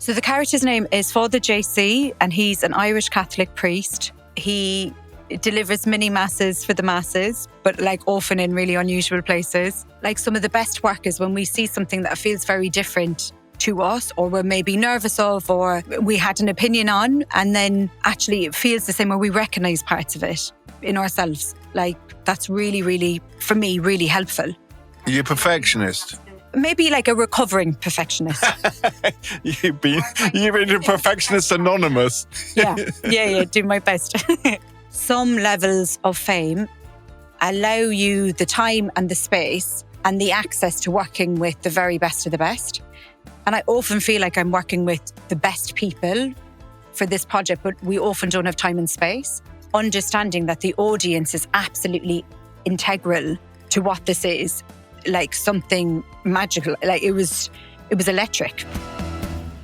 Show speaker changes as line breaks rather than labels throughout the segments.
So the character's name is Father JC, and he's an Irish Catholic priest. He delivers mini masses for the masses, but like often in really unusual places. Like some of the best work is when we see something that feels very different to us, or we're maybe nervous of, or we had an opinion on, and then actually it feels the same, or we recognise parts of it in ourselves. Like that's really, really, for me, really helpful.
You're a perfectionist.
Maybe like a recovering perfectionist.
You've been a perfectionist anonymous.
Yeah, do my best. Some levels of fame allow you the time and the space and the access to working with the very best of the best. And I often feel like I'm working with the best people for this project, but we often don't have time and space. Understanding that the audience is absolutely integral to what this is, like something magical. Like it was electric.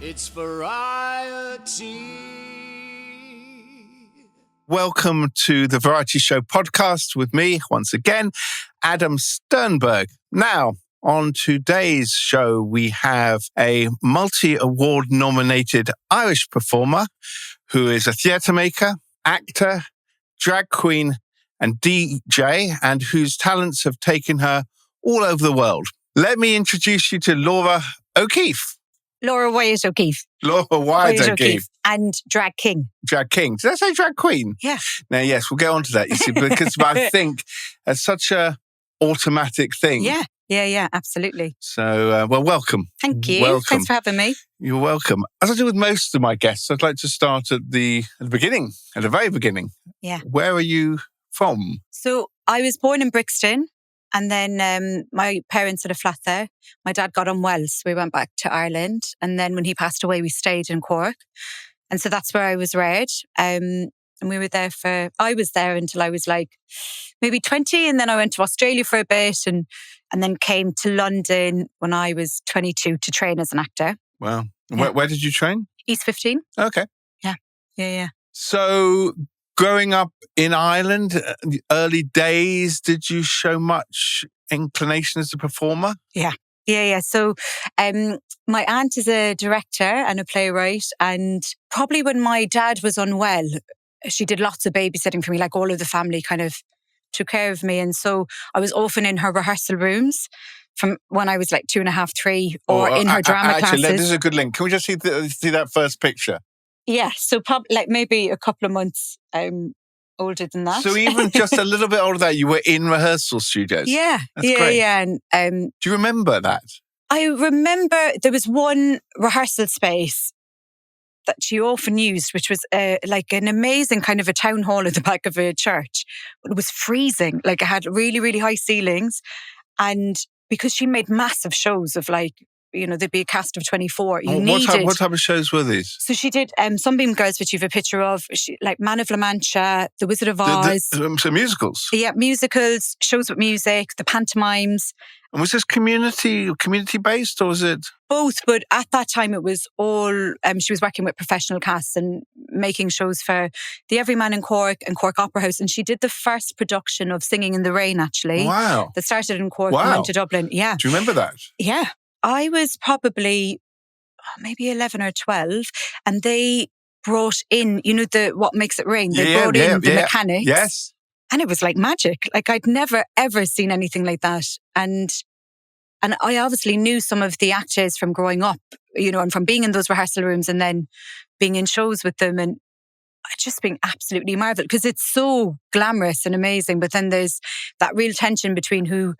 It's variety.
Welcome to the Variety Show podcast with me, once again, Adam Sternberg. Now, on today's show, we have a multi-award nominated Irish performer who is a theatre maker, actor, drag queen and DJ, and whose talents have taken her all over the world. Let me introduce you to Laura O'Keeffe.
Laura Wyatt O'Keeffe.
Laura Wyatt O'Keeffe.
And drag king.
Drag king. Did I say drag queen?
Yeah.
Now, yes, we'll get on to that, you see, because I think it's such a automatic thing.
Yeah, absolutely.
So, well, welcome.
Thank you.
Welcome.
Thanks for having me.
You're welcome. As I do with most of my guests, I'd like to start at the beginning, at the very beginning.
Yeah.
Where are you from?
So I was born in Brixton, and then my parents had a flat there. My dad got unwell, so we went back to Ireland. And then when he passed away, we stayed in Cork. And so that's where I was reared. And we were there I was there until I was like maybe 20. And then I went to Australia for a bit and then came to London when I was 22 to train as an actor.
Wow.
Yeah.
Where did you train?
East 15.
Okay.
Yeah. So
growing up in Ireland, the early days, did you show much inclination as a performer?
Yeah. So my aunt is a director and a playwright, and probably when my dad was unwell, she did lots of babysitting for me, like all of the family kind of took care of me. And so I was often in her rehearsal rooms from when I was like 2.5, 3, or in her drama classes.
This is a good link. Can we just see that first picture?
Yeah, so probably like maybe a couple of months older than that.
So even just a little bit older than that, you were in rehearsal studios.
Yeah,
that's great.
Yeah.
And do you remember that?
I remember there was one rehearsal space that she often used, which was like an amazing kind of a town hall at the back of a church. It was freezing. Like it had really, really high ceilings. And because she made massive shows of like, you know, there'd be a cast of 24.
What type of shows were these?
So she did Sunbeam Girls, which you have a picture of, like Man of La Mancha, The Wizard of Oz.
So musicals?
Yeah, musicals, shows with music, the pantomimes.
And was this community-based, or was it?
Both, but at that time it was all, she was working with professional casts and making shows for the Everyman in Cork and Cork Opera House. And she did the first production of Singing in the Rain, actually.
Wow.
That started in Cork and went to Dublin. Yeah.
Do you remember that?
Yeah. I was probably maybe 11 or 12, and they brought in, you know, what makes it ring. They brought in the mechanics.
Yes.
And it was like magic. Like I'd never, ever seen anything like that. And I obviously knew some of the actors from growing up, you know, and from being in those rehearsal rooms and then being in shows with them, and just being absolutely marvelous because it's so glamorous and amazing. But then there's that real tension between who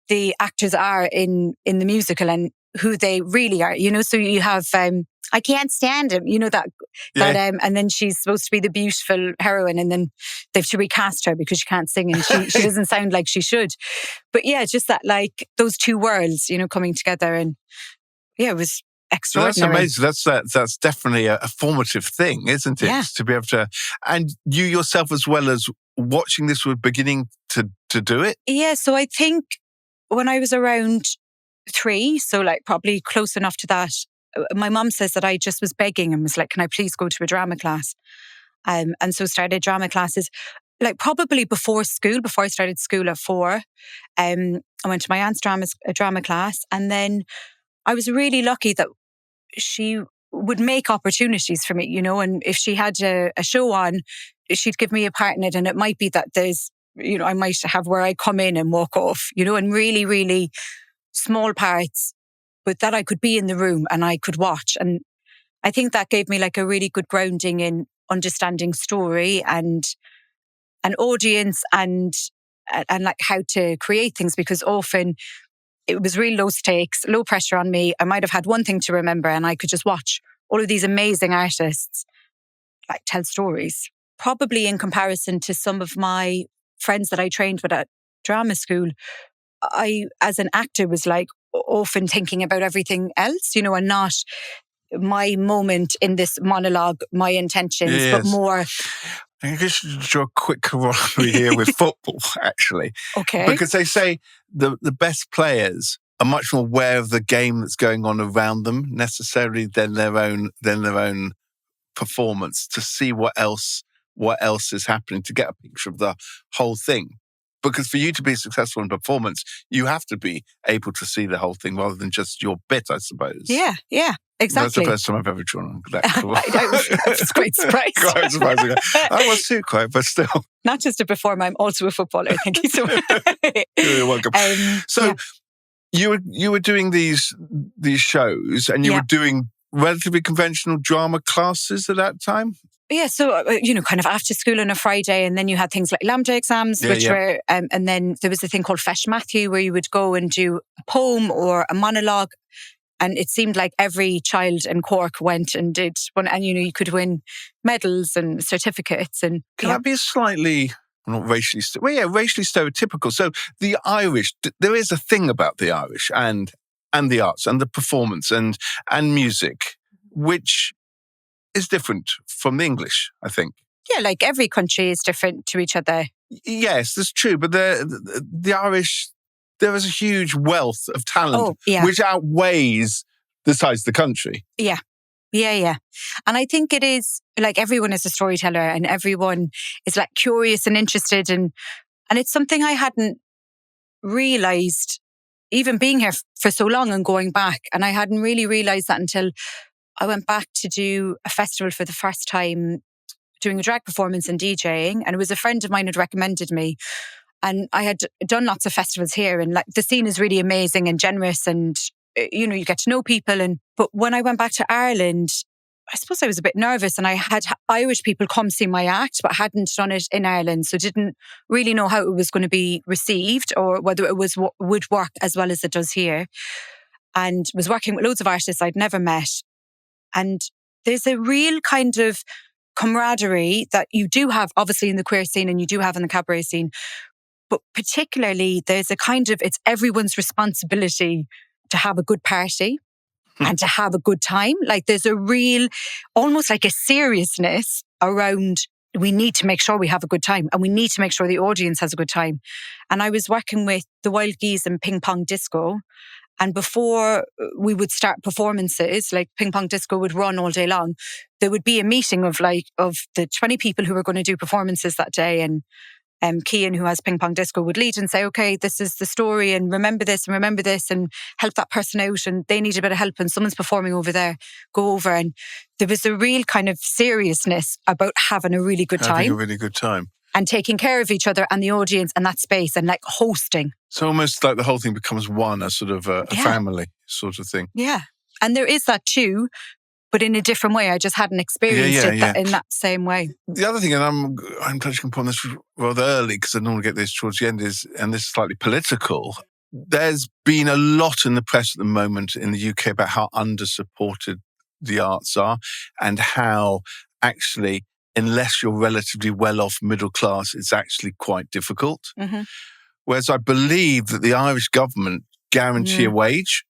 the actors are in the musical and who they really are, you know. So you have I can't stand him, you know, that and then she's supposed to be the beautiful heroine, and then they have to recast her because she can't sing and she doesn't sound like she should. But yeah, just that, like those two worlds, you know, coming together, and yeah, it was extraordinary.
So that's amazing. That's definitely a formative thing, isn't it?
Yeah.
To be able to, and you yourself as well as watching this were beginning to do it.
Yeah, so I think when I was around 3, so like probably close enough to that, my mum says that I just was begging and was like, can I please go to a drama class? And so started drama classes, like probably before I started school at 4. I went to my aunt's drama class, and then I was really lucky that she would make opportunities for me, you know, and if she had a show on, she'd give me a part in it, and it might be that there's, you know, I might have where I come in and walk off, you know, and really, really small parts, but that I could be in the room and I could watch. And I think that gave me like a really good grounding in understanding story and an audience and like how to create things, because often it was really low stakes, low pressure on me. I might have had one thing to remember and I could just watch all of these amazing artists like tell stories. Probably in comparison to some of my friends that I trained with at drama school, I, as an actor, was like often thinking about everything else, you know, and not my moment in this monologue, my intentions, but more.
I guess you should draw a quick corollary here with football, actually.
Okay.
Because they say the best players are much more aware of the game that's going on around them necessarily than their own performance, to see what else is happening, to get a picture of the whole thing. Because for you to be successful in performance, you have to be able to see the whole thing rather than just your bit, I suppose.
Yeah, exactly.
That's the first time I've ever drawn that.
I was quite surprised.
Quite surprising. I was too quite, but still.
Not just a performer, I'm also a footballer. Thank you so much.
You're welcome. You were doing these shows, and you were doing relatively conventional drama classes at that time?
Yeah, so, you know, kind of after school on a Friday, and then you had things like Lambda exams, were, and then there was a thing called Fesh Matthew, where you would go and do a poem or a monologue. And it seemed like every child in Cork went and did one, and, you know, you could win medals and certificates. And
can that be slightly, not racially, racially stereotypical? So the Irish, there is a thing about the Irish and the arts and the performance and music, which is different from the English, I think.
Yeah, like every country is different to each other.
Yes, that's true. But the Irish, there is a huge wealth of talent, which outweighs the size of the country.
Yeah. And I think it is, like, everyone is a storyteller and everyone is like curious and interested. And it's something I hadn't realised, even being here for so long and going back. And I hadn't really realised that until I went back to do a festival for the first time, doing a drag performance and DJing. And it was a friend of mine had recommended me. And I had done lots of festivals here, and like the scene is really amazing and generous, and, you know, you get to know people. But when I went back to Ireland, I suppose I was a bit nervous, and I had Irish people come see my act, but hadn't done it in Ireland. So didn't really know how it was going to be received or whether it would work as well as it does here. And was working with loads of artists I'd never met. And there's a real kind of camaraderie that you do have, obviously, in the queer scene, and you do have in the cabaret scene. But particularly, there's a kind of, it's everyone's responsibility to have a good party and to have a good time. Like, there's a real, almost like a seriousness around, we need to make sure we have a good time, and we need to make sure the audience has a good time. And I was working with the Wild Geese and Ping Pong Disco. And before we would start performances, like Ping Pong Disco would run all day long, there would be a meeting of the 20 people who were going to do performances that day. And Cian, who has Ping Pong Disco, would lead and say, okay, this is the story, and remember this, and help that person out, and they need a bit of help, and someone's performing over there, go over. And there was a real kind of seriousness about having a really good time. And taking care of each other and the audience and that space, and like hosting. So
almost like the whole thing becomes one, a sort of a family sort of thing.
Yeah. And there is that too, but in a different way. I just hadn't experienced it in that same way.
The other thing, and I'm touching upon this rather early because I normally get this towards the end, and this is slightly political. There's been a lot in the press at the moment in the UK about how under-supported the arts are, and how actually, unless you're relatively well-off middle class, it's actually quite difficult. Mm-hmm. Whereas I believe that the Irish government guarantee a wage.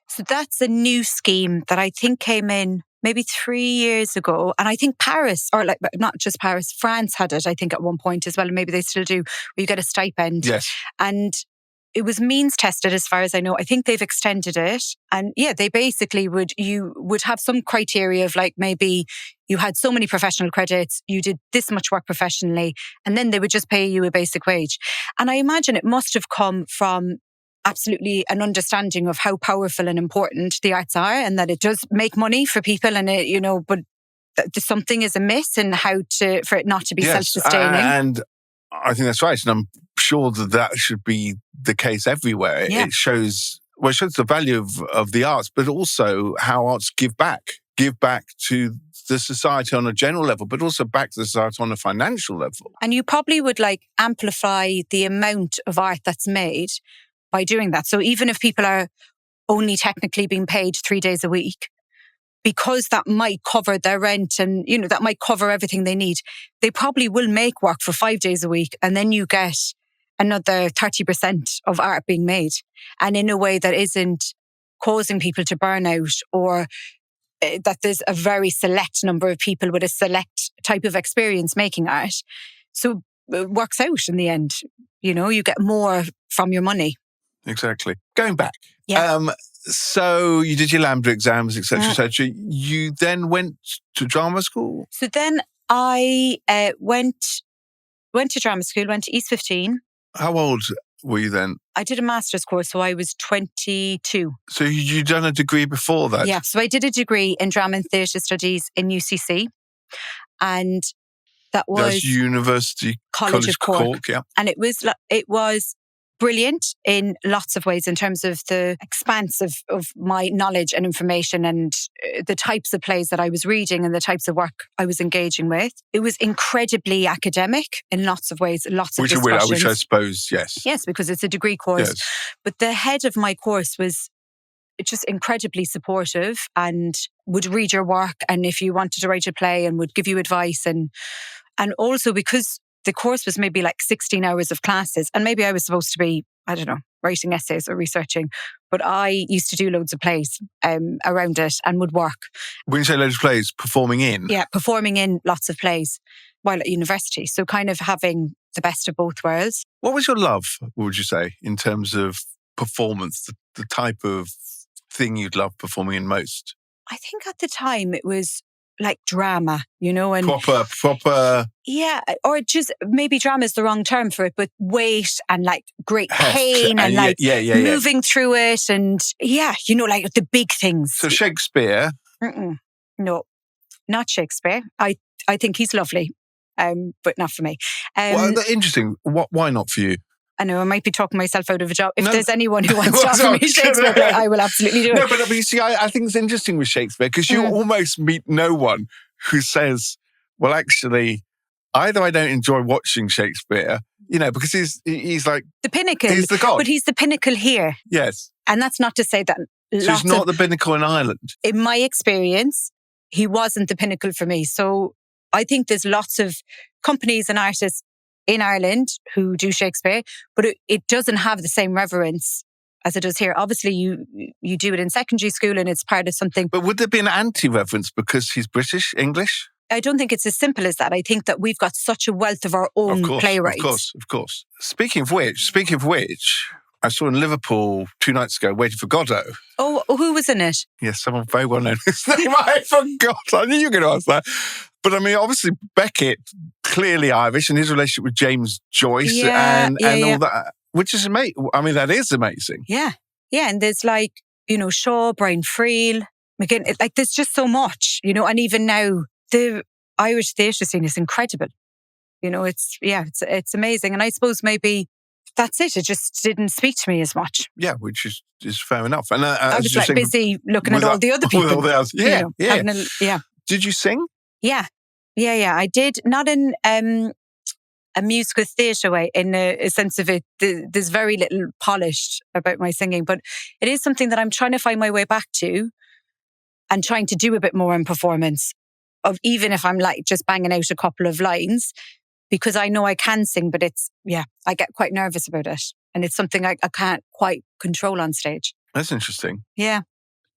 So that's a new scheme that I think came in maybe 3 years ago. And I think Paris, or like not just Paris, France had it, I think, at one point as well. And maybe they still do, where you get a stipend.
Yes.
And it was means tested as far as I know. I think they've extended it. And yeah, they basically you would have some criteria of, like, maybe you had so many professional credits, you did this much work professionally, and then they would just pay you a basic wage. And I imagine it must have come from absolutely an understanding of how powerful and important the arts are, and that it does make money for people, and it, but something is amiss in for it not to be self-sustaining.
And I think that's right. And I'm sure that should be the case everywhere.
Yeah.
It shows the value of the arts, but also how arts give back to the society on a general level, but also back to the society on a financial level.
And you probably would amplify the amount of art that's made by doing that. So even if people are only technically being paid 3 days a week, because that might cover their rent and, that might cover everything they need, they probably will make work for 5 days a week. And then you get another 30% of art being made. And in a way that isn't causing people to burn out, or that there's a very select number of people with a select type of experience making art. So it works out in the end. You get more from your money.
Exactly. Going back.
Yeah.
So you did your Lambda exams, etc., etc. You then went to drama school?
So then I went to drama school, went to East 15.
How old were you then?
I did a master's course, so I was 22.
So you'd done a degree before that?
Yeah, so I did a degree in drama and theatre studies in UCC. And that was
University College of Cork. Yeah.
And it was brilliant in lots of ways in terms of the expanse of my knowledge and information, and the types of plays that I was reading and the types of work I was engaging with. It was incredibly academic in lots of ways, lots of discussions.
Which I suppose, yes.
Yes, because it's a degree course.
Yes.
But the head of my course was just incredibly supportive and would read your work, and if you wanted to write a play, and would give you advice. And also because the course was maybe 16 hours of classes, and maybe I was supposed to be, I don't know, writing essays or researching, but I used to do loads of plays around it and would work.
When you say loads of plays, performing in?
Yeah, performing in lots of plays while at university. So kind of having the best of both worlds. What
was your love, would you say, in terms of performance, the type of thing you'd love performing in most?
I think at the time it was drama, and
proper.
Yeah, or just maybe drama is the wrong term for it, but weight and great pain and moving through it, and the big things.
So Shakespeare?
No, not Shakespeare. I think he's lovely, but not for me.
Well, interesting. Why not for you?
I know I might be talking myself out of a job. If there's anyone who wants to offer me Shakespeare play, I will absolutely do it.
No, but you see, I think it's interesting with Shakespeare because you almost meet no one who says, well, actually, either I don't enjoy watching Shakespeare, because he's like
the pinnacle.
He's the god.
But he's the pinnacle here.
Yes.
And that's not to say that.
So he's not the pinnacle in Ireland.
In my experience, he wasn't the pinnacle for me. So I think there's lots of companies and artists in Ireland who do Shakespeare, but it doesn't have the same reverence as it does here. Obviously, you do it in secondary school and it's part of something.
But would there be an anti-reverence because he's British, English?
I don't think it's as simple as that. I think that we've got such a wealth of our own playwrights.
Of course. Speaking of which, I saw in Liverpool 2 nights ago, Waiting for Godot.
Oh, who was in it?
Yes, someone very well known. His name I forgot. I knew you were going to ask that. But I mean, obviously, Beckett, clearly Irish, and his relationship with James Joyce and all that, which is amazing. I mean, that is amazing.
Yeah. Yeah. And there's Shaw, Brian Friel, McGinn, there's just so much, and even now, the Irish theatre scene is incredible. It's amazing. And I suppose maybe that's it. It just didn't speak to me as much.
Yeah, which is fair enough. And
I was busy looking at all the other people.
Yeah. Did you sing?
Yeah. I did, not in a musical theatre way, in a sense of it. There's very little polished about my singing, but it is something that I'm trying to find my way back to and trying to do a bit more in performance, of even if I'm just banging out a couple of lines, because I know I can sing, but I get quite nervous about it. And it's something I can't quite control on stage.
That's interesting.
Yeah.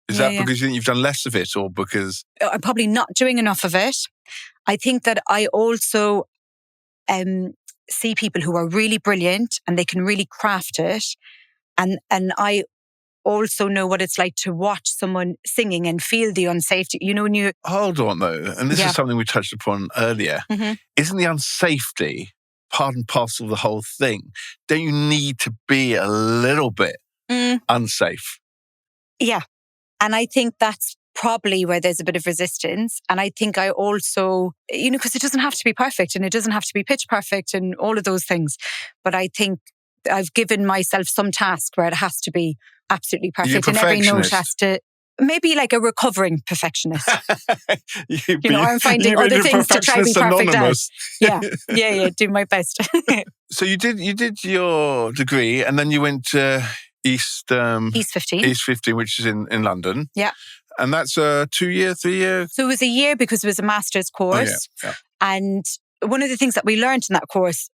Is that because you think you've done less of it, or because...
I'm probably not doing enough of it. I think that I also see people who are really brilliant and they can really craft it. And I also know what it's like to watch someone singing and feel the unsafety. When you...
Hold on, though. And this is something we touched upon earlier. Mm-hmm. Isn't the unsafety part and parcel of the whole thing? Don't you need to be a little bit unsafe.
Yeah. And I think that's probably where there's a bit of resistance. And I think I also, because it doesn't have to be perfect and it doesn't have to be pitch perfect and all of those things. But I think I've given myself some task where it has to be absolutely perfect. And every note has to, maybe like a recovering perfectionist. I'm finding other things to try to be perfect at. Yeah, do my best.
So you did your degree and then you went to East
15.
East 15, which is in London.
Yeah.
And that's a 2-year, 3-year?
So it was a year because it was a master's course.
Oh, yeah.
And one of the things that we learned in that course,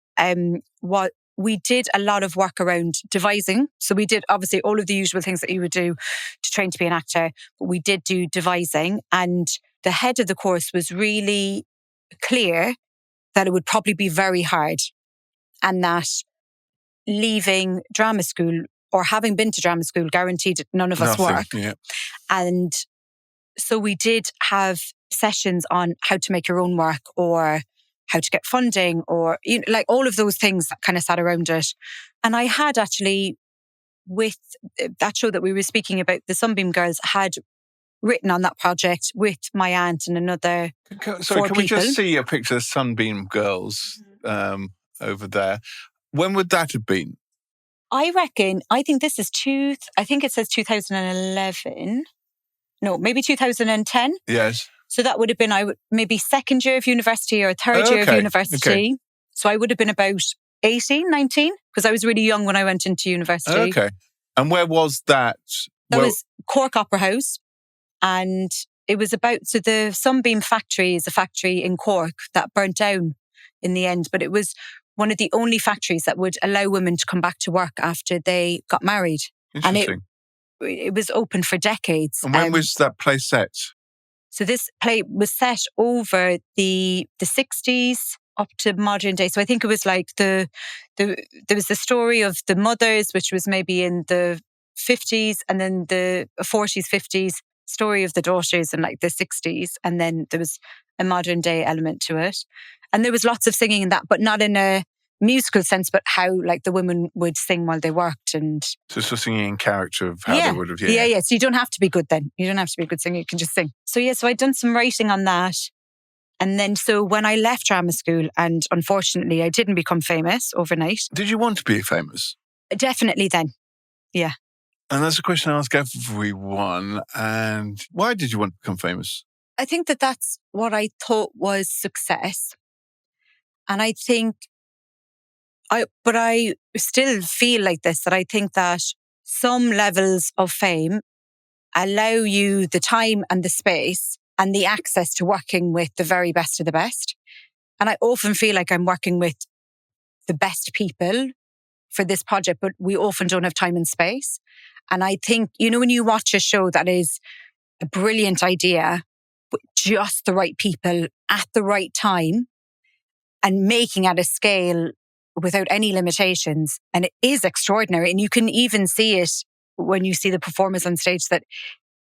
what we did a lot of work around devising. So we did obviously all of the usual things that you would do to train to be an actor, but we did do devising. And the head of the course was really clear that it would probably be very hard and that leaving drama school or having been to drama school guaranteed none of us work.
Yeah.
And so we did have sessions on how to make your own work or how to get funding or like all of those things that kind of sat around it. And I had actually, with that show that we were speaking about, the Sunbeam Girls, had written on that project with my aunt and another
Sorry, can we
people.
just see a picture of Sunbeam Girls over there? When would that have been?
I think this is I think it says 2011. No, maybe 2010.
Yes.
So that would have been maybe second year of university or third year of university.
Okay.
So I would have been about 18, 19, because I was really young when I went into university.
Okay. And where was that?
That was Cork Opera House. And it was so the Sunbeam factory is a factory in Cork that burnt down in the end. But it was one of the only factories that would allow women to come back to work after they got married.
Interesting.
And it was open for decades.
And when was that play set?
So this play was set over the 60s up to modern day. So I think it was like there was the story of the mothers, which was maybe in the 50s, and then the 40s, 50s, story of the daughters in like the 60s. And then there was a modern day element to it. And there was lots of singing in that, but not in a musical sense, but how like the women would sing while they worked. And
so singing in character of how they would have.
Yeah. So you don't have to be good then. You don't have to be a good singer. You can just sing. So I'd done some writing on that. And then so when I left drama school, and unfortunately I didn't become famous overnight.
Did you want to be famous?
Definitely then. Yeah.
And that's a question I ask everyone. And why did you want to become famous?
I think that's what I thought was success. And I think but I still feel like this, that I think that some levels of fame allow you the time and the space and the access to working with the very best of the best. And I often feel like I'm working with the best people for this project, but we often don't have time and space. And I think, when you watch a show that is a brilliant idea, but just the right people at the right time and making at a scale without any limitations. And it is extraordinary. And you can even see it when you see the performers on stage, that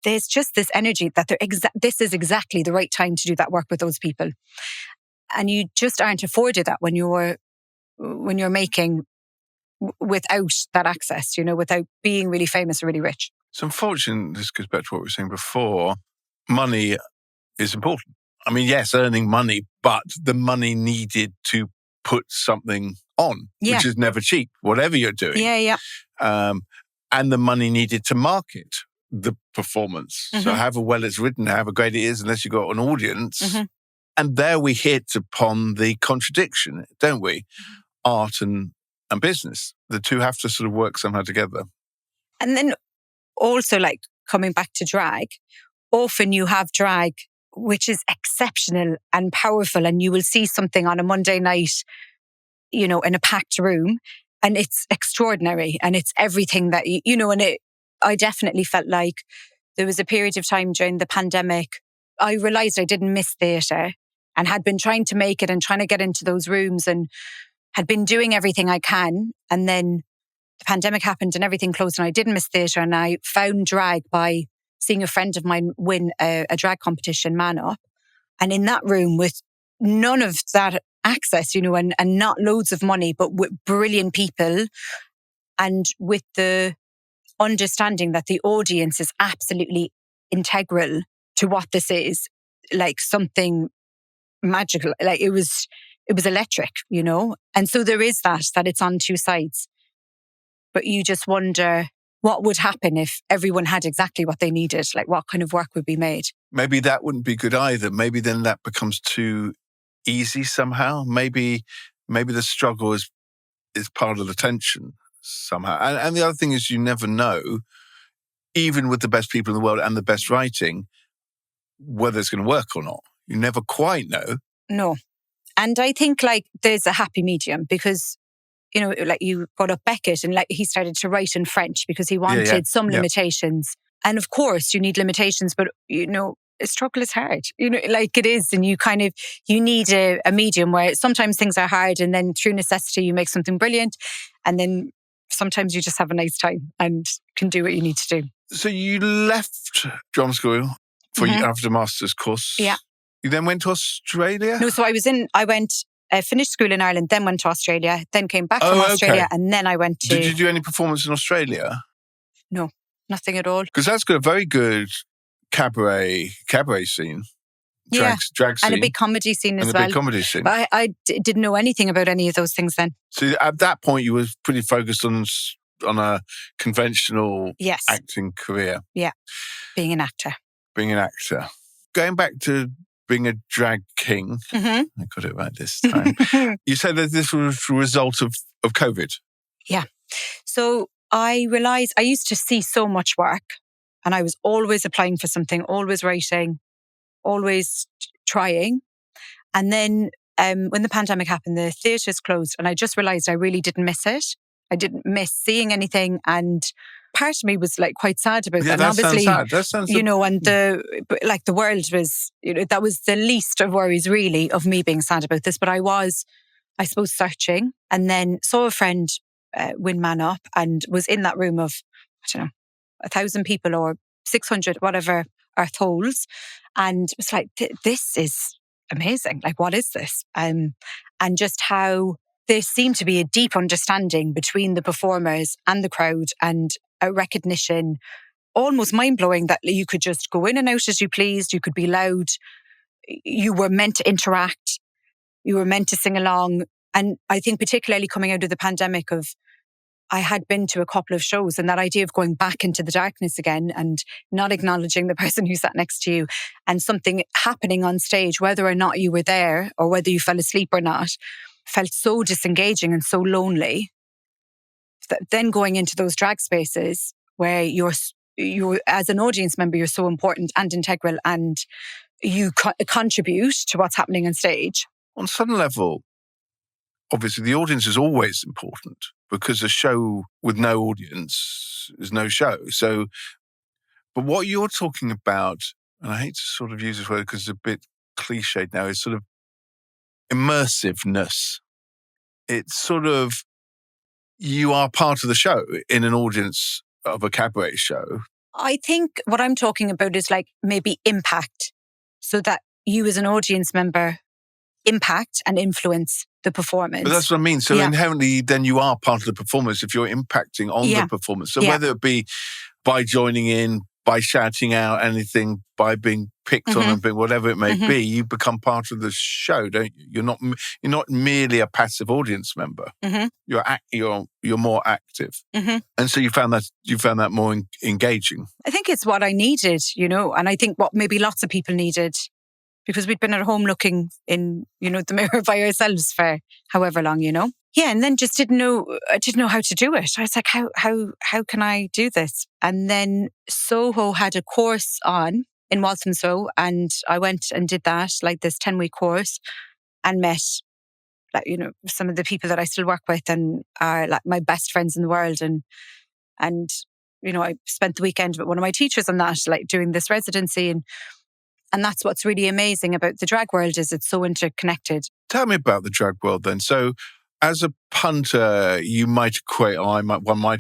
there's just this energy that this is exactly the right time to do that work with those people. And you just aren't afforded that when you're making without that access, without being really famous or really rich.
So unfortunately, this goes back to what we were saying before, money is important. I mean, yes, earning money, but the money needed to put something on, which is never cheap, whatever you're doing.
Yeah.
And the money needed to market the performance. Mm-hmm. So however well it's written, however great it is, unless you've got an audience. Mm-hmm. And there we hit upon the contradiction, don't we? Mm-hmm. Art and business. The two have to sort of work somehow together.
And then also, like, coming back to drag, often you have drag which is exceptional and powerful, and you will see something on a Monday night, in a packed room, and it's extraordinary, and it's everything that, I definitely felt like there was a period of time during the pandemic, I realised I didn't miss theatre and had been trying to make it and trying to get into those rooms and had been doing everything I can. And then the pandemic happened and everything closed and I didn't miss theatre. And I found drag by seeing a friend of mine win a drag competition, Man Up. And in that room with none of that access, and not loads of money, but with brilliant people and with the understanding that the audience is absolutely integral to what this is, like something magical. Like it was electric, you know? And so there is that it's on two sides. But you just wonder what would happen if everyone had exactly what they needed, like what kind of work would be made.
Maybe that wouldn't be good either. Maybe then that becomes too easy somehow. Maybe the struggle is part of the tension somehow. And the other thing is you never know, even with the best people in the world and the best writing, whether it's going to work or not. You never quite know.
No. And I think like there's a happy medium because, you know, like you brought up Beckett and like he started to write in French because he wanted some limitations. And of course you need limitations, but you know, a struggle is hard, you know, like it is. And you need a medium where sometimes things are hard and then through necessity you make something brilliant. And then sometimes you just have a nice time and can do what you need to do.
So you left drama school after master's course.
Yeah.
You then went to Australia?
No, so I finished school in Ireland, then went to Australia, then came back from Australia, and then I went to...
Did you do any performance in Australia?
No, nothing at all.
Because that's got a very good cabaret scene. Drag scene.
And a big comedy scene as well.
And a big comedy scene.
But I didn't know anything about any of those things then.
So at that point, you were pretty focused on a conventional acting career.
Yeah, being an actor.
Going back to being a drag king, I got it right this time. You said that this was a result of COVID.
Yeah. So I realised I used to see so much work and I was always applying for something, always writing, always trying. And then when the pandemic happened, the theatres closed and I just realised I really didn't miss it. I didn't miss seeing anything, and part of me was like quite sad about that. And obviously,
that sounds
you know, and the world was, you know, that was the least of worries really of me being sad about this. But I was, I suppose, searching, and then saw a friend win Man Up, and was in that room of, I don't know, 1,000 people or 600, whatever earth holds, and was like, this is amazing. Like, what is this? And just how there seemed to be a deep understanding between the performers and the crowd, and a recognition, almost mind-blowing, that you could just go in and out as you pleased, you could be loud, you were meant to interact, you were meant to sing along. And I think particularly coming out of the pandemic, I had been to a couple of shows, and that idea of going back into the darkness again and not acknowledging the person who sat next to you, and something happening on stage, whether or not you were there or whether you fell asleep or not, felt so disengaging and so lonely. That then going into those drag spaces where you're as an audience member, you're so important and integral, and you contribute to what's happening on stage.
On some level, obviously the audience is always important, because a show with no audience is no show. So, but what you're talking about, and I hate to sort of use this word because it's a bit cliched now, is sort of immersiveness. It's sort of, you are part of the show in an audience of a cabaret show.
I think what I'm talking about is like maybe impact, so that you as an audience member impact and influence the performance.
But that's what I mean. So inherently, then you are part of the performance if you're impacting on the performance. So whether it be by joining in, by shouting out anything, by being picked on and whatever it may be, you become part of the show, don't you? You're not merely a passive audience member. You're more active, and so you found that more engaging.
I think it's what I needed, you know, and I think what maybe lots of people needed, because we'd been at home looking in, you know, the mirror by ourselves for however long, you know. Yeah, and then just didn't know how to do it. I was like, how can I do this? And then Soho had a course on in Walthamstow, and I went and did that, like this 10-week course, and met, like, you know, some of the people that I still work with and are like my best friends in the world. And you know, I spent the weekend with one of my teachers on that, like doing this residency, and that's what's really amazing about the drag world, is it's so interconnected.
Tell me about the drag world then. So, as a punter, one might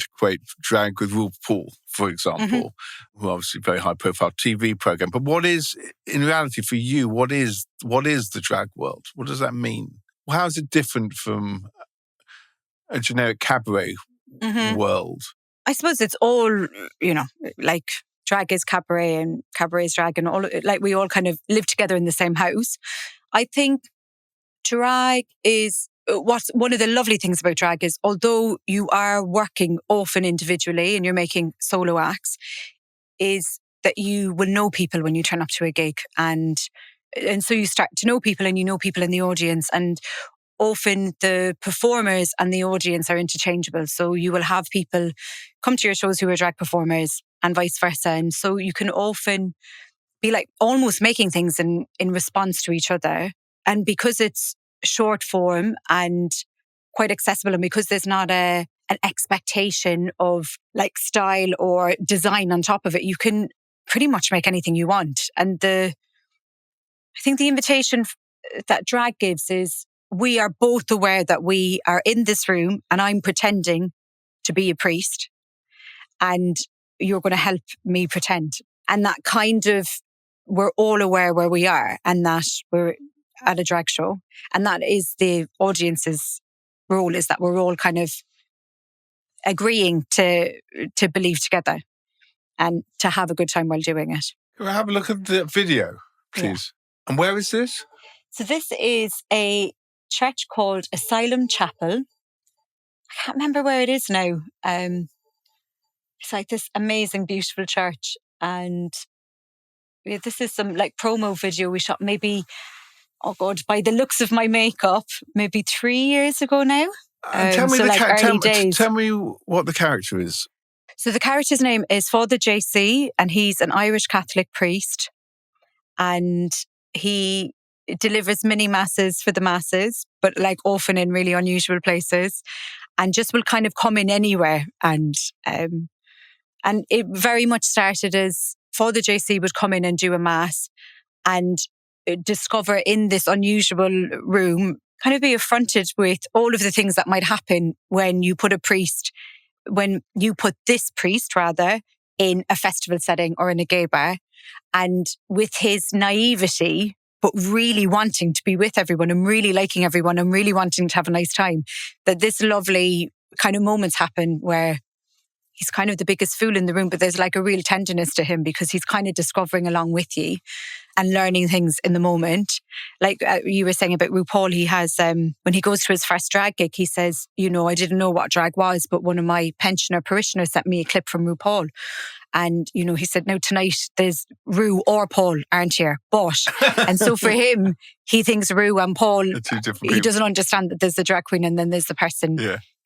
equate drag with RuPaul, for example, who obviously very high-profile TV program. But what is, in reality, for you, what is the drag world? What does that mean? How is it different from a generic cabaret world?
I suppose it's all, like drag is cabaret and cabaret is drag, and all, like we all kind of live together in the same house. I think drag is what's one of the lovely things about drag is, although you are working often individually and you're making solo acts, is that you will know people when you turn up to a gig, and so you start to know people, and you know people in the audience, and often the performers and the audience are interchangeable. So you will have people come to your shows who are drag performers and vice versa. And so you can often be like almost making things in response to each other. And because it's short form and quite accessible, and because there's not an expectation of like style or design on top of it, you can pretty much make anything you want. And I think the invitation that drag gives is, we are both aware that we are in this room and I'm pretending to be a priest and you're going to help me pretend. And that kind of, we're all aware where we are and that we're at a drag show. And that is the audience's role, is that we're all kind of agreeing to believe together and to have a good time while doing it.
Can we have a look at the video, please? Yeah. And where is this?
So this is a church called Asylum Chapel. I can't remember where it is now. It's like this amazing, beautiful church. And this is some like promo video we shot maybe, oh God, by the looks of my makeup, maybe 3 years ago now.
Tell me
early days.
Tell me what the character is.
So the character's name is Father JC, and he's an Irish Catholic priest. And he delivers mini masses for the masses, but like often in really unusual places, and just will kind of come in anywhere. And it very much started as Father JC would come in and do a mass and discover in this unusual room, kind of be affronted with all of the things that might happen when you put this priest in a festival setting or in a gay bar. And with his naivety, but really wanting to be with everyone and really liking everyone and really wanting to have a nice time, that this lovely kind of moments happen where he's kind of the biggest fool in the room, but there's like a real tenderness to him because he's kind of discovering along with you and learning things in the moment. Like you were saying about RuPaul, he has, when he goes to his first drag gig, he says, I didn't know what drag was, but one of my pensioner parishioners sent me a clip from RuPaul. And, he said, now tonight there's Ru or Paul aren't here, but. And so for him, he thinks Ru and Paul, he doesn't understand that there's the drag queen and then there's the person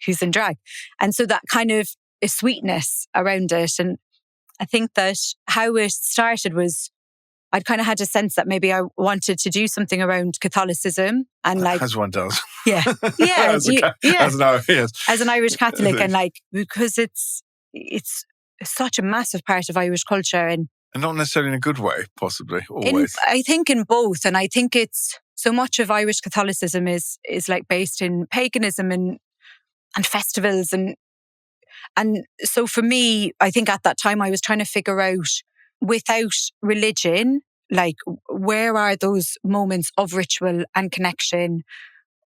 who's in drag. And so that kind of a sweetness around it. And I think that how it started was, I'd kind of had a sense that maybe I wanted to do something around Catholicism and like,
as one does,
as an Irish Catholic, and like because it's such a massive part of Irish culture, and
not necessarily in a good way, possibly always.
I think in both, and I think it's so much of Irish Catholicism is like based in paganism and festivals and so for me, I think at that time I was trying to figure out, without religion, like where are those moments of ritual and connection?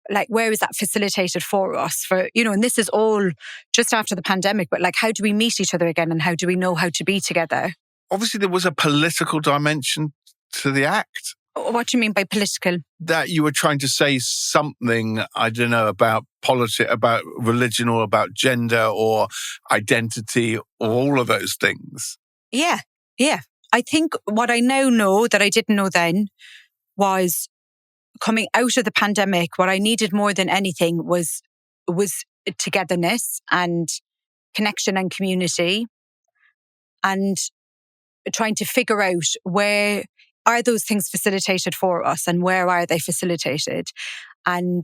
Like where is that facilitated for us? And this is all just after the pandemic, but like how do we meet each other again and how do we know how to be together?
Obviously there was a political dimension to the act.
What do you mean by political?
That you were trying to say something, I don't know, about politics, about religion or about gender or identity or all of those things.
Yeah. I think what I now know that I didn't know then was coming out of the pandemic, what I needed more than anything was togetherness and connection and community, and trying to figure out where are those things facilitated for us and where are they facilitated. And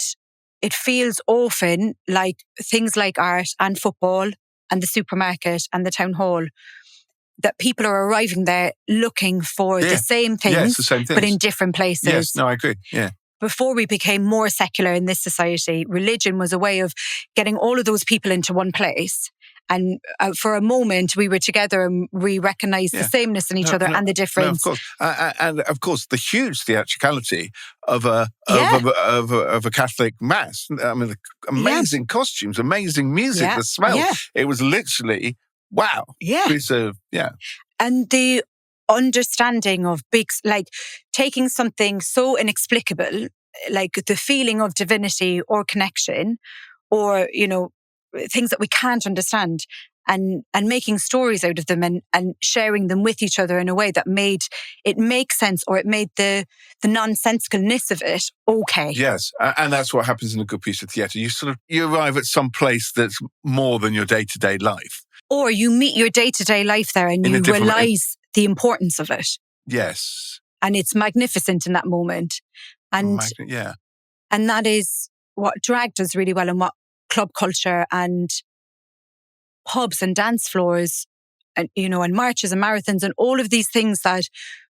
it feels often like things like art and football and the supermarket and the town hall, that people are arriving there looking for the same things, but in different places.
Yes, no, I agree. Yeah.
Before we became more secular in this society, religion was a way of getting all of those people into one place. And for a moment, we were together and we recognised the sameness in each other and the difference.
No, of course. And of course, the huge theatricality of a Catholic mass. I mean, amazing costumes, amazing music, the smell. Yeah. It was literally Wow.
Yeah.
Yeah.
And the understanding of like taking something so inexplicable, like the feeling of divinity or connection, or, things that we can't understand, and making stories out of them and sharing them with each other in a way that made it make sense, or it made the nonsensicalness of it okay.
Yes. And that's what happens in a good piece of theatre. You arrive at some place that's more than your day-to-day life.
Or you meet your day-to-day life there and you realise the importance of it.
Yes.
And it's magnificent in that moment. And and that is what drag does really well, and what club culture and pubs and dance floors and, and marches and marathons and all of these things that,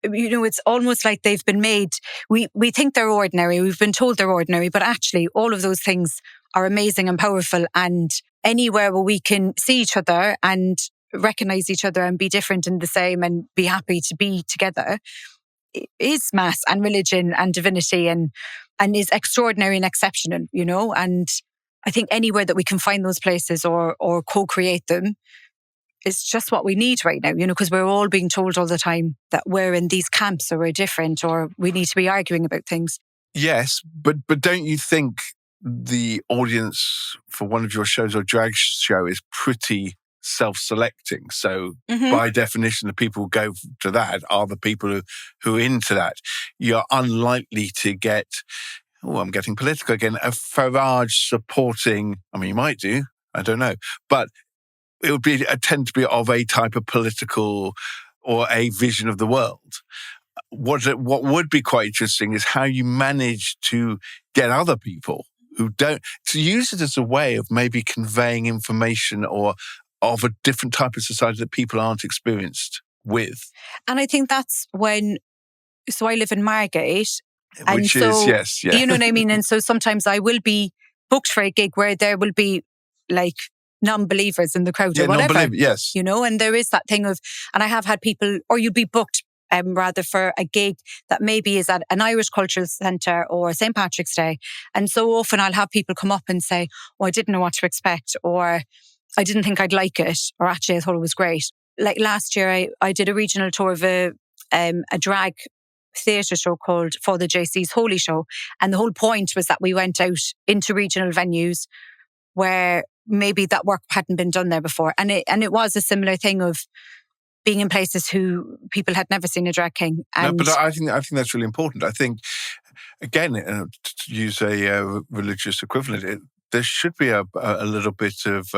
it's almost like they've been made. We think they're ordinary. We've been told they're ordinary, but actually all of those things are amazing and powerful. And anywhere where we can see each other and recognize each other and be different and the same and be happy to be together is mass and religion and divinity and is extraordinary and exceptional, and I think anywhere that we can find those places or co-create them, it's just what we need right now, because we're all being told all the time that we're in these camps or we're different or we need to be arguing about things.
Yes, but don't you think the audience for one of your shows or drag show is pretty self-selecting? So by definition, the people who go to that are the people who are into that. You're unlikely to get, I'm getting political again, a Farage supporting, you might do, I don't know, but it would tend to be of a type of political or a vision of the world. What would be quite interesting is how you manage to get other people who don't, to use it as a way of maybe conveying information or of a different type of society that people aren't experienced with.
And I think that's so I live in Margate.
Which is, yes, yeah.
You know what I mean? And so sometimes I will be booked for a gig where there will be like non-believers in the crowd or whatever.
Yes.
And there is that thing of, and I have had people, or you'll be booked rather for a gig that maybe is at an Irish Cultural Centre or St. Patrick's Day. And so often I'll have people come up and say, oh, I didn't know what to expect, or I didn't think I'd like it, or actually I thought it was great. Like last year, I did a regional tour of a drag theatre show called For the JC's Holy Show. And the whole point was that we went out into regional venues where maybe that work hadn't been done there before. And it was a similar thing of being in places who people had never seen a drag king.
No, but I think that's really important. I think, again, to use a religious equivalent, there should be a little bit of,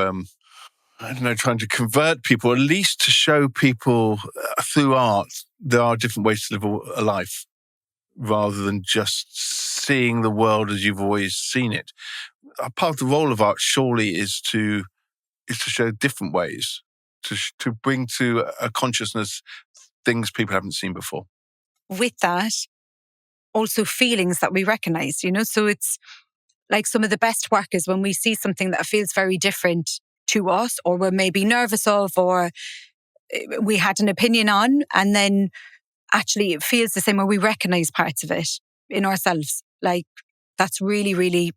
trying to convert people, at least to show people through art there are different ways to live a life, rather than just seeing the world as you've always seen it. A part of the role of art, surely, is to show different ways, to bring to a consciousness things people haven't seen before.
With that, also feelings that we recognise, so it's like some of the best work is when we see something that feels very different to us, or we're maybe nervous of, or we had an opinion on, and then actually it feels the same, or we recognise parts of it in ourselves. Like that's really, really,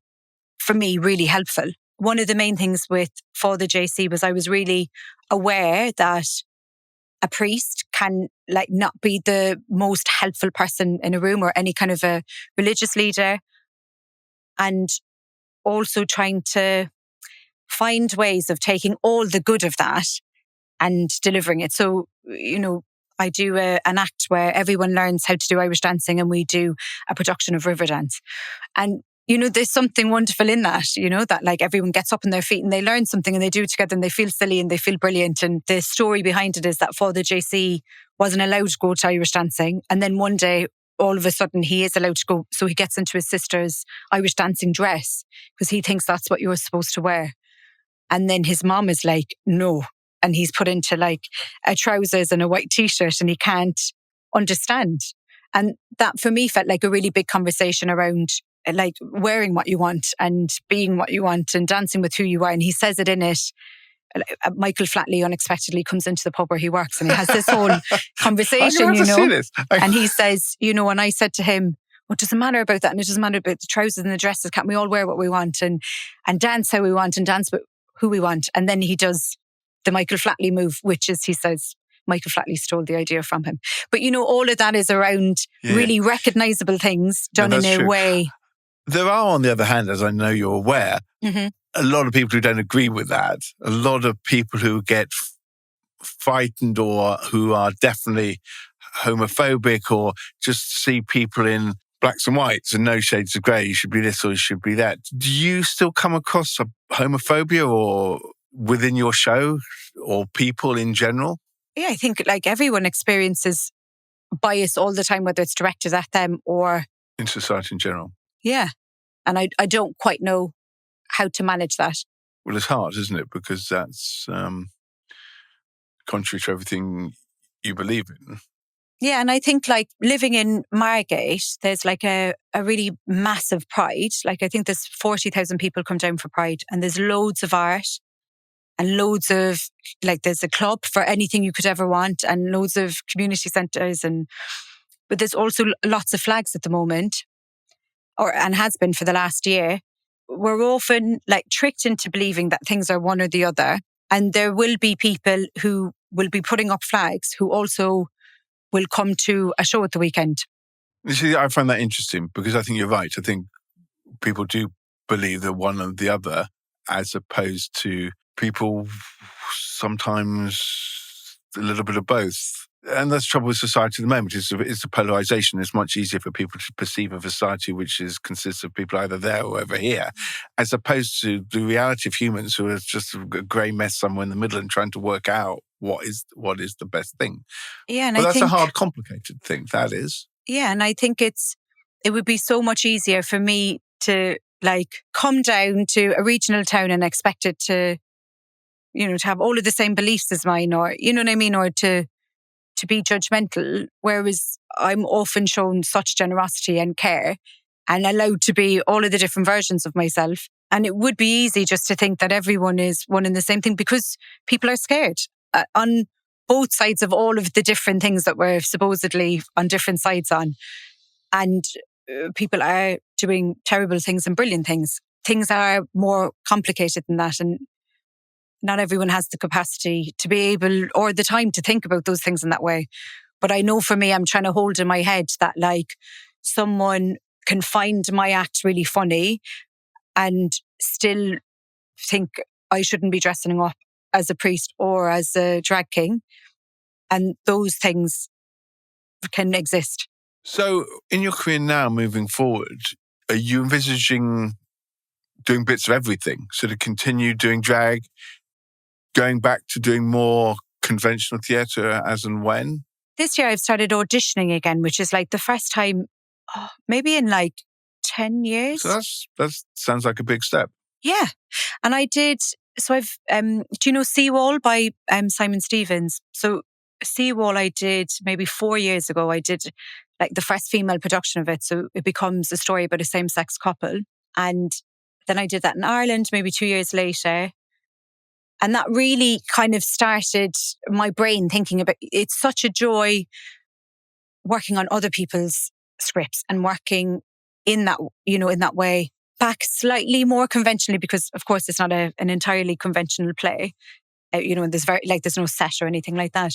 for me, really helpful. One of the main things with For the JC was I was really aware that a priest can not be the most helpful person in a room, or any kind of a religious leader, and also trying to find ways of taking all the good of that and delivering it. So, I do an act where everyone learns how to do Irish dancing, and we do a production of Riverdance. And, there's something wonderful in that, that everyone gets up on their feet and they learn something and they do it together and they feel silly and they feel brilliant. And the story behind it is that Father JC wasn't allowed to go to Irish dancing. And then one day, all of a sudden, he is allowed to go. So he gets into his sister's Irish dancing dress because he thinks that's what you're supposed to wear. And then his mom is like, no. And he's put into a trousers and a white t-shirt and he can't understand. And that for me felt like a really big conversation around wearing what you want and being what you want and dancing with who you are. And he says it in it. Michael Flatley unexpectedly comes into the pub where he works and he has this whole conversation, and he says, and I said to him, well, it doesn't matter about that. And it doesn't matter about the trousers and the dresses. Can't we all wear what we want and dance how we want and dance with who we want? And then he does the Michael Flatley move, which is, he says, Michael Flatley stole the idea from him. But, all of that is around really recognisable things done in a way.
There are, on the other hand, as I know you're aware,
Mm-hmm.
a lot of people who don't agree with that. A lot of people who get frightened or who are definitely homophobic or just see people in blacks and whites and no shades of grey. You should be this or you should be that. Do you still come across a homophobia or within your show or people in general?
Yeah, I think like everyone experiences bias all the time, whether it's directed at them or
in society in general.
Yeah. And I don't quite know how to manage that.
Well, it's hard, isn't it? Because that's contrary to everything you believe in.
Yeah, and I think like living in Margate, there's like a really massive Pride. Like I think there's 40,000 people come down for Pride and there's loads of art and loads of, like there's a club for anything you could ever want and loads of community centres. But there's also lots of flags at the moment, and has been for the last year. We're often like tricked into believing that things are one or the other. And there will be people who will be putting up flags who also will come to a show at the weekend.
You see, I find that interesting because I think you're right. I think people do believe they're one or the other, as opposed to people sometimes a little bit of both. And that's the trouble with society at the moment. It's the polarisation. It's much easier for people to perceive a society which consists of people either there or over here, as opposed to the reality of humans who are just a grey mess somewhere in the middle and trying to work out what is the best thing.
Yeah, and
but
I
that's
think,
a hard, complicated thing. That is.
Yeah, and I think it would be so much easier for me to like come down to a regional town and expect it to, to have all of the same beliefs as mine, or you know what I mean, or to be judgmental, whereas I'm often shown such generosity and care and allowed to be all of the different versions of myself. And it would be easy just to think that everyone is one and the same thing because people are scared on both sides of all of the different things that we're supposedly on different sides on. And people are doing terrible things and brilliant things. Things are more complicated than that. And not everyone has the capacity to be able or the time to think about those things in that way. But I know for me, I'm trying to hold in my head that like someone can find my act really funny and still think I shouldn't be dressing up as a priest or as a drag king. And those things can exist.
So in your career now, moving forward, are you envisaging doing bits of everything? So to continue doing drag, going back to doing more conventional theatre as and when?
This year I've started auditioning again, which is like the first time, maybe in like 10 years.
So that sounds like a big step.
Yeah. And I did, so I've, do you know Seawall by Simon Stevens? So Seawall I did maybe 4 years ago. I did like the first female production of it. So it becomes a story about a same-sex couple. And then I did that in Ireland maybe 2 years later. And that really kind of started my brain thinking about, it's such a joy working on other people's scripts and working in that, in that way, back slightly more conventionally, because of course it's not an entirely conventional play, and there's no set or anything like that.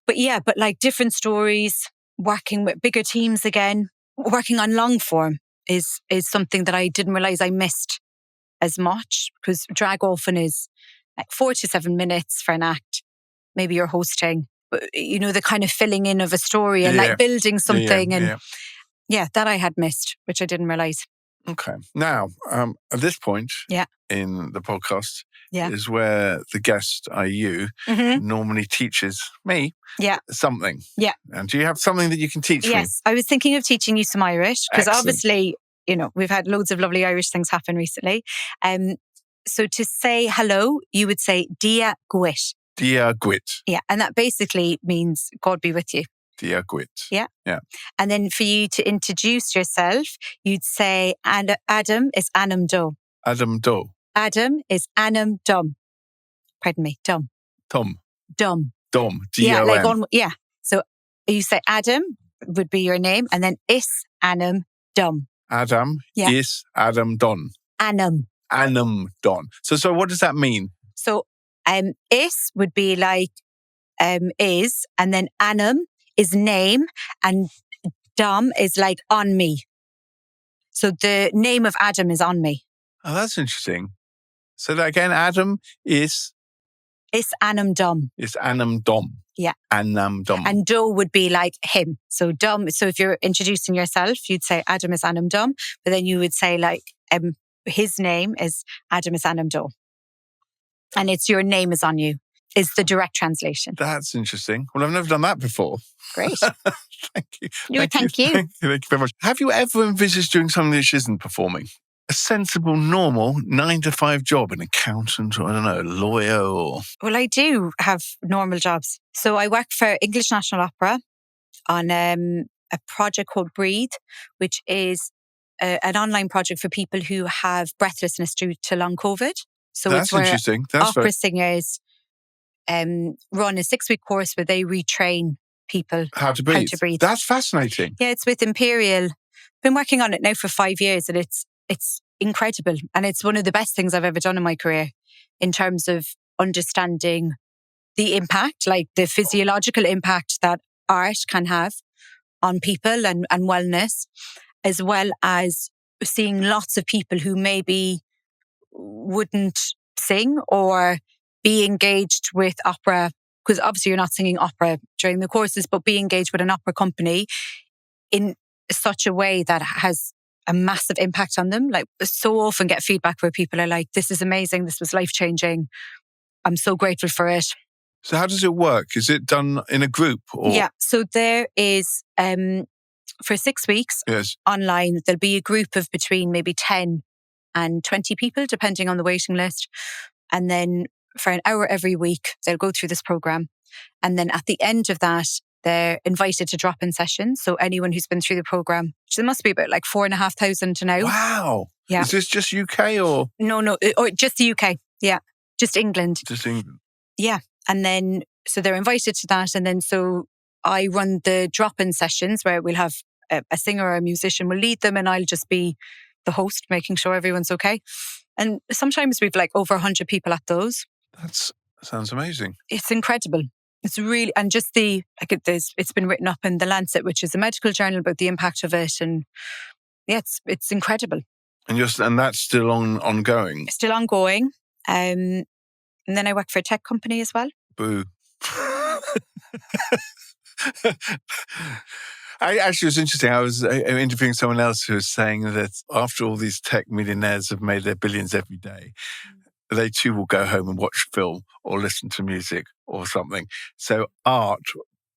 But yeah, but like different stories, working with bigger teams again, working on long form is something that I didn't realize I missed as much, because drag often is like 4 to 7 minutes for an act. Maybe you're hosting, but the kind of filling in of a story and like building something. Yeah, that I had missed, which I didn't realize.
Okay. Now, at this point in the podcast is where the guest, i.e. normally teaches me something. Yeah. And do you have something that you can teach me?
Yes. I was thinking of teaching you some Irish, because obviously, we've had loads of lovely Irish things happen recently. So to say hello, you would say Dia Gwit.
Dia Gwit.
Yeah. And that basically means God be with you.
Dia Gwit.
Yeah.
Yeah.
And then for you to introduce yourself, you'd say Adam is Anam Do.
Adam Do.
Adam is Anam Dum. Pardon me, Dum.
Tom.
Dum.
Dom. D-O-M.
So you say Adam would be your name, and then is Anam Dum.
Adam is Adam Don.
Anam.
Anam Don. So what does that mean?
So Is would be like is, and then anum is name, and dom is like on me. So the name of Adam is on me.
Oh, that's interesting. So that again, Adam is
anum dom.
Is anum dom.
Yeah.
Anum dom.
And do would be like him. So dom. So if you're introducing yourself, you'd say Adam is anum dom, but then you would say like his name is Adam is anum do. And it's your name is on you, is the direct translation.
That's interesting. Well, I've never done that before.
Great.
Thank you.
Thank you.
Thank you very much. Have you ever envisaged doing something that isn't performing? A sensible, normal 9-to-5 job, an accountant or, I don't know, a lawyer or...
Well, I do have normal jobs. So I work for English National Opera on a project called Breathe, which is an online project for people who have breathlessness due to long COVID. So
that's
it's where
interesting.
Opera singers run a 6-week course where they retrain people
how to breathe. That's fascinating.
Yeah, it's with Imperial. Been working on it now for 5 years, and it's incredible. And it's one of the best things I've ever done in my career in terms of understanding the impact, like the physiological impact that art can have on people and wellness, as well as seeing lots of people who maybe wouldn't sing or be engaged with opera, because obviously you're not singing opera during the courses, but be engaged with an opera company in such a way that has a massive impact on them. Like, so often get feedback where people are like, this is amazing, this was life-changing, I'm so grateful for it.
So how does it work? Is it done in a group? Or?
Yeah, so there is, for 6 weeks online, there'll be a group of between maybe 10 and 20 people, depending on the waiting list. And then for an hour every week, they'll go through this program. And then at the end of that, they're invited to drop-in sessions. So anyone who's been through the program, which there must be about like 4,500 to now.
Wow.
Yeah.
Is this just UK or?
No, or just the UK. Yeah. Just England.
Just England.
Yeah. And then, so they're invited to that. And then, so I run the drop-in sessions where we'll have a singer or a musician will lead them, and I'll just be the host, making sure everyone's okay. And sometimes we've like over 100 people at those.
That sounds amazing.
It's incredible. It's really, and just it's been written up in The Lancet, which is a medical journal, about the impact of it. And yeah, it's incredible.
And that's still ongoing?
It's still ongoing. And then I work for a tech company as well.
Boo. Actually, it was interesting. I was interviewing someone else who was saying that after all these tech millionaires have made their billions every day, they too will go home and watch film or listen to music or something. So art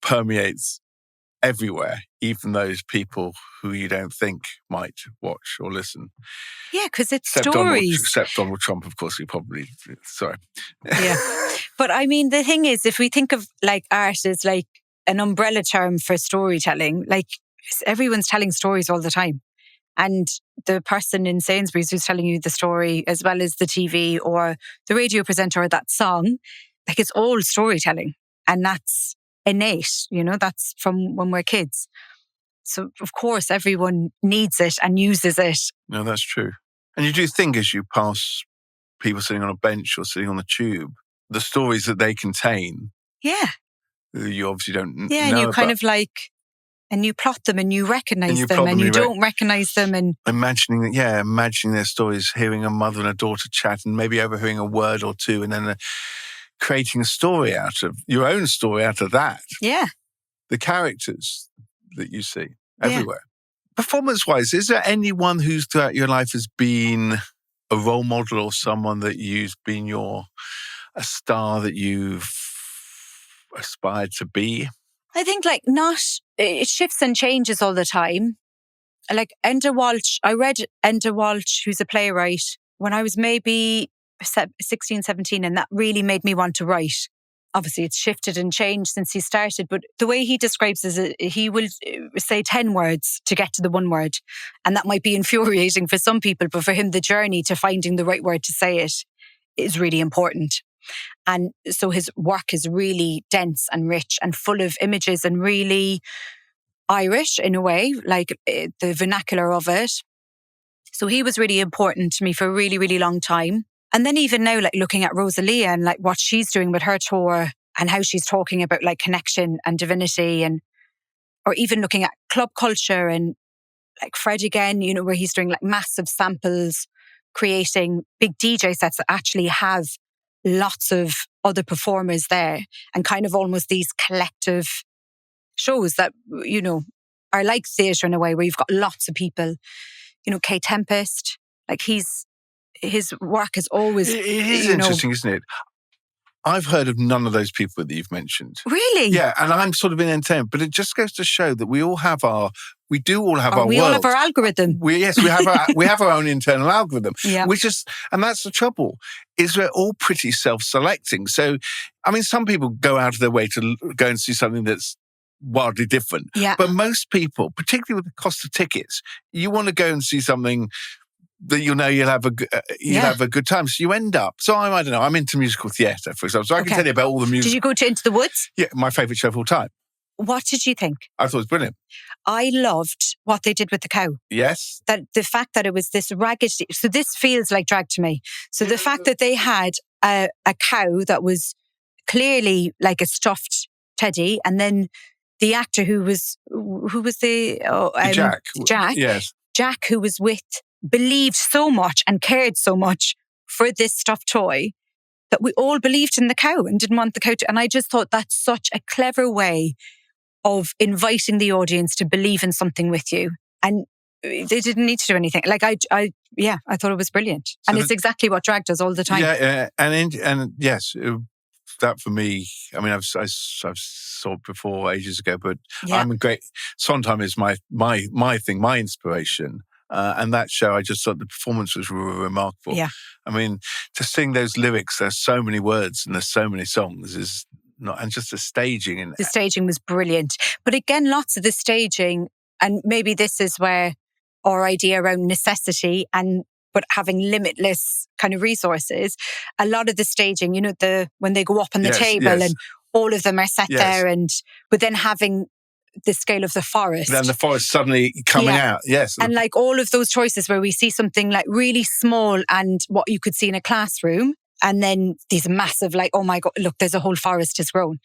permeates everywhere, even those people who you don't think might watch or listen.
Yeah, because it's stories.
Except Donald Trump, of course, he probably... Sorry.
Yeah. But I mean, the thing is, if we think of like art as like an umbrella term for storytelling, like everyone's telling stories all the time. And the person in Sainsbury's who's telling you the story, as well as the TV or the radio presenter or that song, like it's all storytelling. And that's innate, that's from when we're kids. So of course, everyone needs it and uses it.
No, that's true. And you do think as you pass people sitting on a bench or sitting on the tube, the stories that they contain.
Yeah.
You obviously don't know.
Yeah, and you kind of like... And you plot them and you recognise them and you don't recognise them. And
imagining their stories, hearing a mother and a daughter chat and maybe overhearing a word or two and then creating a story out of your own story out of that.
Yeah.
The characters that you see everywhere. Yeah. Performance-wise, is there anyone who's throughout your life has been a role model or someone that you've been a star that you've aspired to be?
I think it shifts and changes all the time. Like Enda Walsh, I read Enda Walsh, who's a playwright, when I was maybe 16, 17, and that really made me want to write. Obviously, it's shifted and changed since he started, but the way he describes it, he will say 10 words to get to the one word. And that might be infuriating for some people, but for him, the journey to finding the right word to say it is really important. And so his work is really dense and rich and full of images and really Irish in a way, like the vernacular of it. So he was really important to me for a really, really long time. And then even now, like looking at Rosalia and like what she's doing with her tour and how she's talking about like connection and divinity, and or even looking at club culture and like Fred again, you know, where he's doing like massive samples, creating big DJ sets that actually have lots of other performers there, and kind of almost these collective shows that, you know, are like theatre in a way, where you've got lots of people. You know, Kay Tempest, like his work is always...
It is interesting, isn't it? I've heard of none of those people that you've mentioned.
Really?
Yeah, and I'm sort of in entertainment, but it just goes to show that we do all have our
We all have our algorithm.
We have our own internal algorithm.
Yeah.
And that's the trouble, is we're all pretty self-selecting. So, I mean, some people go out of their way to go and see something that's wildly different.
Yeah.
But most people, particularly with the cost of tickets, you want to go and see something that you'll have a good time. So you end up. So I don't know. I'm into musical theatre, for example. So I can tell you about all the music.
Did you go to Into the Woods?
Yeah, my favourite show of all time.
What did you think?
I thought it was brilliant.
I loved what they did with the cow.
Yes.
That the fact that it was this ragged... So this feels like drag to me. So the fact that they had a cow that was clearly like a stuffed teddy, and then the actor who was
Jack.
Jack.
Yes.
Jack, who was believed so much and cared so much for this stuffed toy that we all believed in the cow and didn't want the cow to... And I just thought that's such a clever way of inviting the audience to believe in something with you. And they didn't need to do anything. Like I thought it was brilliant. So and it's exactly what drag does all the time.
Yeah, and yes, that for me, I mean, I've saw it before ages ago, but I'm a great... Sondheim is my thing, my inspiration. And that show, I just thought the performance was remarkable.
Yeah.
I mean, to sing those lyrics, there's so many words and there's so many songs, and just the staging. And
the staging was brilliant. But again, lots of the staging, and maybe this is where our idea around necessity but having limitless kind of resources, a lot of the staging, you know, when they go up on the table and all of them are set there, but then having the scale of the forest.
Then the forest suddenly coming out, yes.
And like all of those choices where we see something like really small and what you could see in a classroom, and then these massive, like, oh my God, look, there's a whole forest has grown.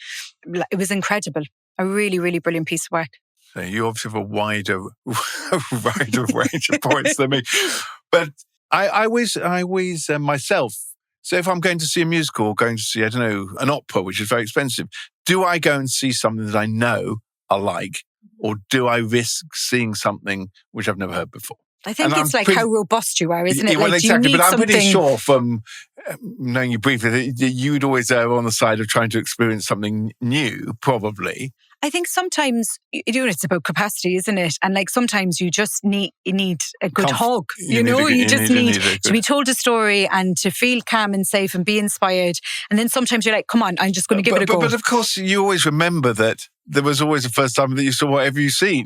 It was incredible. A really, really brilliant piece of work.
So you obviously have a wider range of points than me. But I always myself, so if I'm going to see a musical or going to see, I don't know, an opera, which is very expensive, do I go and see something that I know I like, or do I risk seeing something which I've never heard before?
I think it's like how robust you are, isn't it?
Well,
like,
exactly.
Do you need
but I'm
something...
pretty sure from knowing you briefly that you'd always err on the side of trying to experience something new, probably.
I think sometimes, you know, it's about capacity, isn't it? And like sometimes you just need a good hug. You just need to be told a story and to feel calm and safe and be inspired. And then sometimes you're like, come on, I'm just going to give it a go.
But of course, you always remember that there was always the first time that you saw whatever you've seen.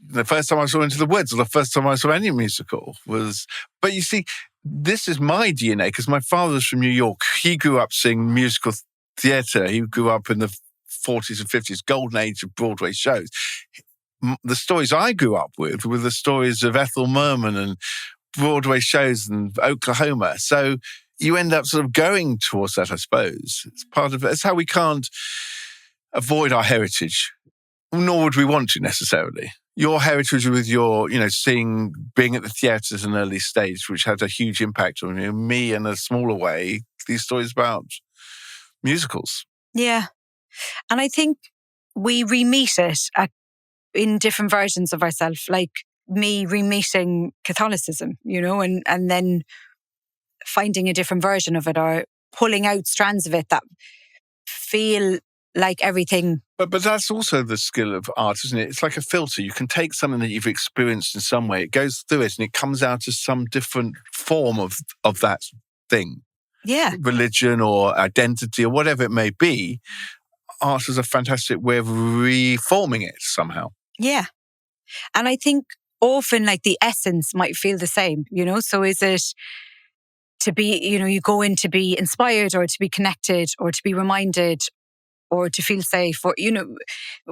The first time I saw Into the Woods, or the first time I saw any musical was... But you see, this is my DNA, because my father's from New York. He grew up seeing musical theatre. He grew up in the 40s and 50s, golden age of Broadway shows. The stories I grew up with were the stories of Ethel Merman and Broadway shows and Oklahoma. So you end up sort of going towards that, I suppose. It's part of it. It's how we can't avoid our heritage, nor would we want to necessarily. Your heritage with your, being at the theatre at an early stage, which had a huge impact on you. Me, in a smaller way, these stories about musicals.
Yeah. And I think we re-meet it in different versions of ourselves, like me re-meeting Catholicism, and then finding a different version of it, or pulling out strands of it that feel like everything.
But that's also the skill of art, isn't it? It's like a filter. You can take something that you've experienced in some way, it goes through it, and it comes out as some different form of that thing.
Yeah.
Religion or identity or whatever it may be. Art is a fantastic way of reforming it somehow.
Yeah. And I think often like the essence might feel the same, So is it to be, you go in to be inspired or to be connected or to be reminded or to feel safe or,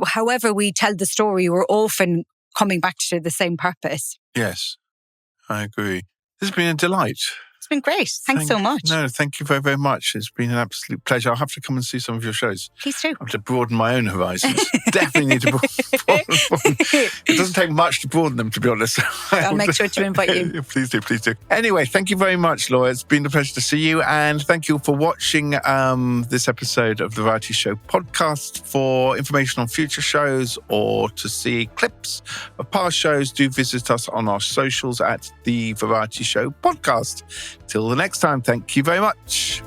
however we tell the story, we're often coming back to the same purpose.
Yes, I agree. This has been a delight.
It's been great. Thanks so much.
No, thank you very, very much. It's been an absolute pleasure. I'll have to come and see some of your shows.
Please do.
I have to broaden my own horizons. Definitely need to broaden. It doesn't take much to broaden them, to be honest.
I'll make sure to invite you.
Please do, please do. Anyway, thank you very much, Laura. It's been a pleasure to see you. And thank you for watching this episode of the Variety Show podcast. For information on future shows or to see clips of past shows, do visit us on our socials at The Variety Show Podcast. Till the next time, thank you very much.